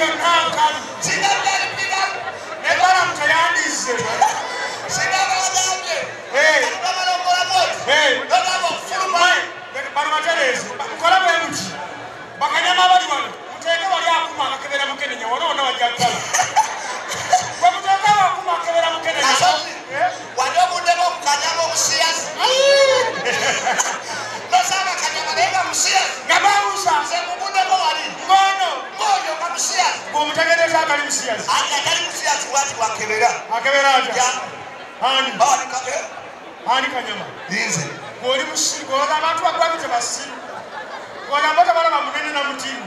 yo nankalu. Sinabali pika. Nebala mtayandize. Sinabagambye. Bamala okola bwoti. Bagamba okufuluma. Bano batereze. Mukola bwe muti. Bakanyama abali wano. Muteeke wali akuma akakebera mukenenya. Wanoona wajjagala. Bwe muteeke akuma akakebera mukenenya. Wali obuddeko okukanyama omusiyazi. Nosanga kanyama naye nga musiyazi. Nga bawusa. Nze mubuddeko wali. Ngono. Ngoyo nga musiyazi. Bw'omutegereza atali musiyazi. Atali musiyazi bwati wakebera. Akebera atya. Ani. Ani kanyama. Nze. Gw'oli musiru. Gw'ola abantu bagwabi tebasiru. Gw'olamba tabalaba munene na mutimu.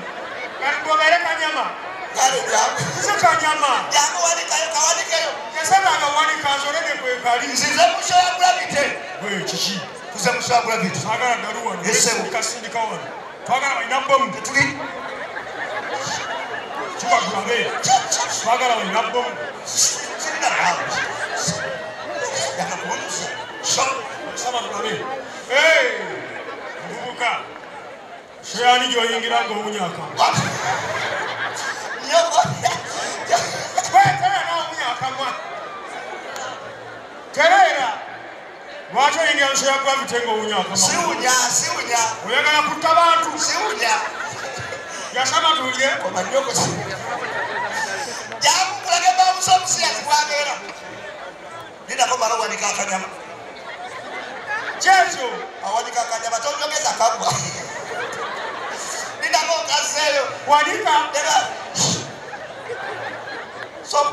Kati gw'obeere kanyama. Kale byawe. Nze kanyama. Jangu wanikayo kawanikeyo. Yasabaga wanika nzolene kwekali. Nzize musho ya gravity. Gwe kiki. Kuze musho ya gravity. Twagala ddalu wano. Esebo. Kasindika wano. Twagala balina bomu. Tetuli. Kibagulabe. Twagala balina bomu. Sirina nawe. Yakakubuuza. Saba tulabe. Muvubuka. Sheyani gy'oyingira ng'omunyaka. Nyoko. Kwetera n'omunyaka mwa. Tereera. Lwaki oyingira nso ya gravity ng'omunyaka? Siwunya. Oyagala kutta bantu. Siwunya. Yasaba tulye. Omanyoko. Jangu kulage babusa omusiyazi bwabeera. Nindako mala wanika akanyama. Kyekyo. Awanika akanyama tonjogeza kagwa. Nindako okaseeyo. Wanika.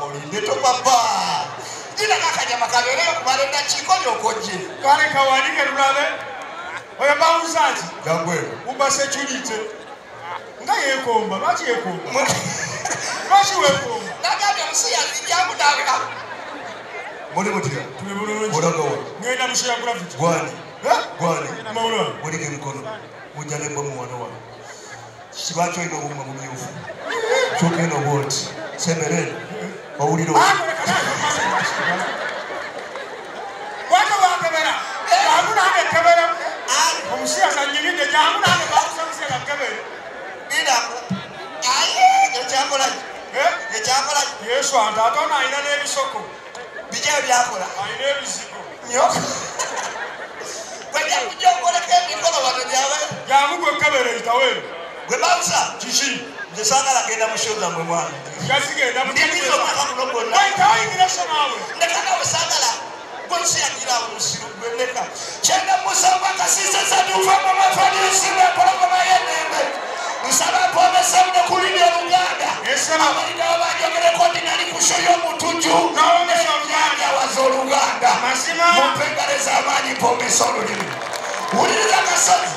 Olinde topapa. Nindako akanyama kabeereyo kumala eddakiiko lyokojje. Kale kawanike lulabe. Oyo bawuza nti. Jangweyo. Uba security. Nga yeekomba. Lwaki yeekomba? Lwaki weekomba? Nagambye omusiyazi jangu nawe. Muli mutya? Tuli bulungi. Olagawa. Ngenda mu share gravity. Gwani. Gwani. Maulana. Mulike mikono. Mujja n'embomu wano wano. Kibaki olina obumma bumyufu. Kyogenda obwoti. Semerere. Owulira Watu wakebera. Jangu nange kebera. Omusiyazi annyimidde jangu nange bawusa omusiyazi akebere. Nindako. Ekyakola. Ekyakola. Yesu antaatona alina n'ebisoko. Bijja byakola. Alina ebizigo. Nyoko. Kwejja kujja okoleka emikolo wano gyawe. Jangu gwe kebere itawe. Gwe bawusa. Kiki. Nze saagala genda mu show zammwe mwana. Yazigenda mu Ndiyiza omwaka guno gwonna. Wayitawo yingira naawe. Ndeka nawe saagala. Gwensiyagira awo musiru gwendeka. Kyenda musamba kasisa sadufa mu mafanisimu empologoma y'ennembe. Nsaba mpomesa muno kulina Oluganda. Abalina abajogereko nti nali ku show y'Omutujju. N'omuyanja waza Oluganda. Mumpe engalo ez'amaanyi mpomesa olulimi. Wuliriza kasozi.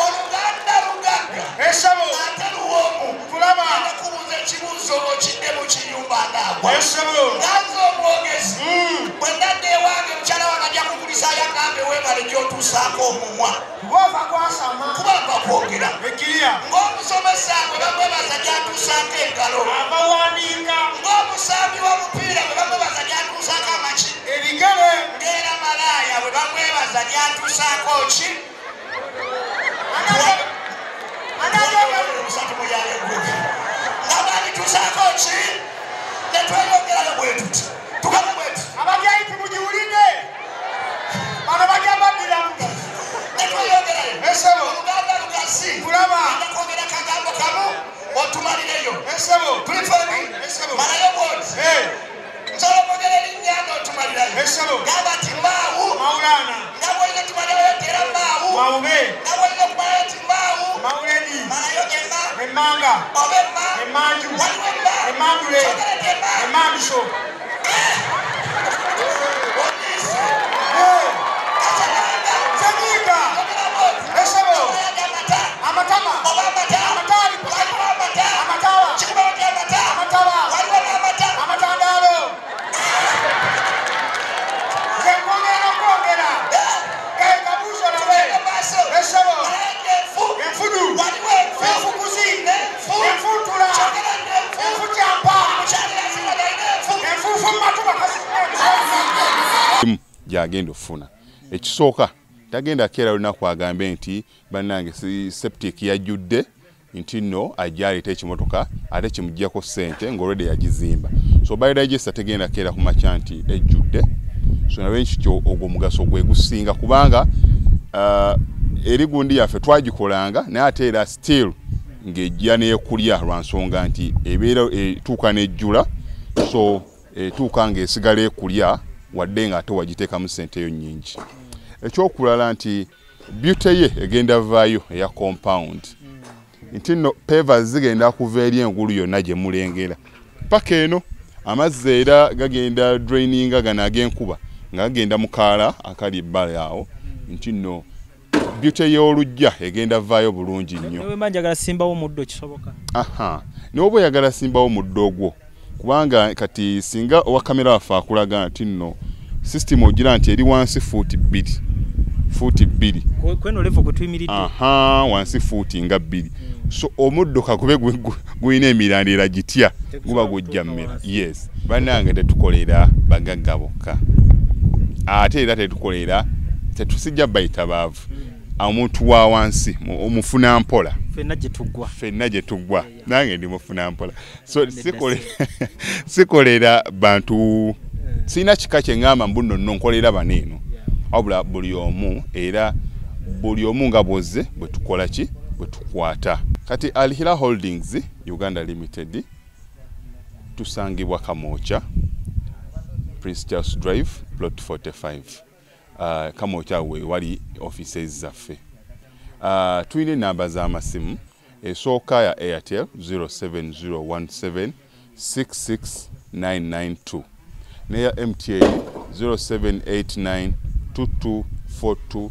Oluganda Luganda. Ate luwoomu. Ngenda kubuuza ekibuuzo okidde mu kiyumba naagwa. Nganze omwogezi. Bwe ndadde ewange mukyala wange ajja kukulisaayo agambe weebale gy'otuusaako omumwa. Kuba mba kwogera. Ng'omusomesa bwe bamwebaza gy'atuusaako engalo. Ng'omusambi w'omupiira bwe bamwebaza gy'atuusaako amaki. Ng'era malaaya bwe bamwebaza gy'atuusaako ki. Ng'ababituusaako ki. Ne tweyongerayo bwe tuti. Tugabe bwe tuti. Ababyayi tumugiwulire. Bano bajja baddiramu. Ne tweyongerayo. Oluganda lugasi. Ngenda kwogera kagambo kamu otumalireyo. Tulifeemi. Malayo bwoti. Nsobola okwogera erinnya n'otumalirayo. Gamba nti Maawu. Maulana. Nga bw'olina otumalirayo teera Maawu. Mawube. Nga bw'olina okumalayo ti Maawu. Mauledi. Malayo emma. Emmanga. Oba emma. Emmanju. Waliwo emma. Emmandule. Kyogerete emma. Emmanduso. Oniise. Zenyiga. Esebo. Amatama. Oba amata. Amataali. Waliwo amata. Amatawa. Kikuba nti amata. Amatawa. Waliwo n'amata. Amatandaalo. Zekwongera okwongera. Kabuuzo nawe. Esebo. Enfudu. Waliwo enfu. Enfukuzi. Enfu. Enfuntula. Kyogera nti enfu. Enfutyampa. Mukyalirazinga talina enfu. Enfuufu mu matuba kasi. Gyagenda ofuna. Ekisooka tagenda keera lunaku agambe nti bannange septic yajjudde nti nno ajja aleeta ekimotoka ate kimuggyako ssente ng'olwedde yagizimba. So biodigester tegenda keera ku makya nti ejjudde. So nawe nkityo ogwo omugaso gwe gusinga kubanga eri gundi yaffe twagikolanga naye ate era still ng'ejja n'ekulya lwa nsonga nti ebeera etuuka n'ejjula, so etuuka ng'esigala ekulya wadde ng'ate wagiteekamu ssente yo nnyingi. Ekyokulala nti beauty ye egenda vaayo eya compound. Nti nno pavers zigenda kuva eri engulu yonna gye mulengera paka eno, amazzi era gagenda draininga gano ag'enkuba nga gagenda mu kaala akali ebbali awo. Nti nno beauty y'olujja egenda vaayo bulungi nnyo. Newe manjagala simbawo muddo kisoboka. N'oba oyagala simbawo muddo ogwo kubanga kati singa owa kamera waffe akulaga nti nno system ogira nti eri wansi fuuti 2 kweno level kutuyimiridde wansi fuuti nga 2. So omuddo kakube guyina emirandira gitya guba gujja mmera. Yes, bannange tetukolera bagagga bokka ate era tetusijja bayita baavu. Omuntu wa wansi omufuna mpola fenna gye tuggwa nange ndi mufuna mpola. So sikolera bantu sina kika kye ngamba mbuno nno nkolera baneeno wabula buli omu era buli omu nga bwozze bwe tukola ki bwe tukwata. Kati Alihira Holdings Uganda Limited tusangibwa Kamoocha, Prince Charles Drive, Plot 45. Kamoocha we wali offices zaffe. Tuyina namba z'amasimu esooka ya Airtel 07017 66992 neya MTN 0789 224230.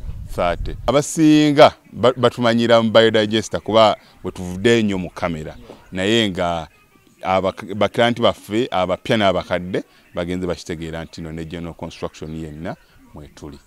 Abasinga batumanyira mu biodigester kuba bwe tuvudde nnyo mu kamera naye nga abaklanti baffe abapya n'abakadde bagenze bakitegeera nti no ne general construction yenna mwetuli.